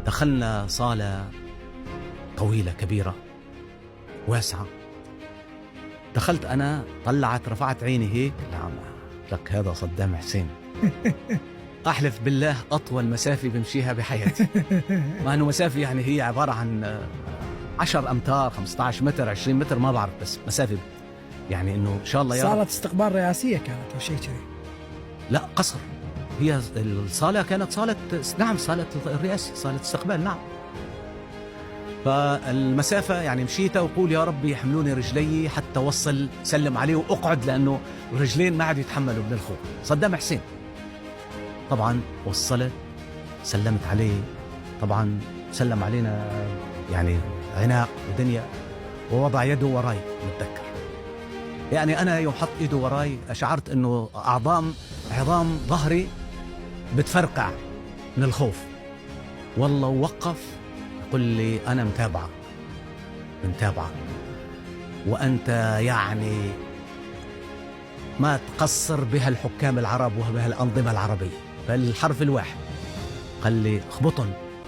دخلنا صالة طويلة كبيرة واسعة. دخلت أنا، رفعت عيني هيك، نعم لك هذا صدام حسين. أحلف بالله أطول مسافة بمشيها بحياتي. مع أنه مسافة يعني هي عبارة عن 10 أمتار، 15 متر، 20 متر، ما بعرف، بس مسافة يعني إنه إن شاء الله صالة استقبال رئاسية كانت أو شيء كذي؟ لا، قصر. هي الصالة كانت صالة، نعم صالة الرئاسة، صالة استقبال، نعم. فالمسافة يعني مشيتها وقول يا رب يحملوني رجلي حتى وصل، سلم عليه وأقعد، لأنه الرجلين ما عاد يتحملوا من الخوف. صدام حسين. طبعا وصلت، سلمت عليه، طبعا سلم علينا يعني عناق ودنيا، ووضع يده وراي. متذكر يعني أنا يوم حط يده وراي شعرت أنه عظام ظهري بتفرقع من الخوف. والله وقف يقول لي أنا متابعة، وأنت يعني ما تقصر بها الحكام العرب وبها الأنظمة العربية. فالحرف الواحد قال لي اخبطن.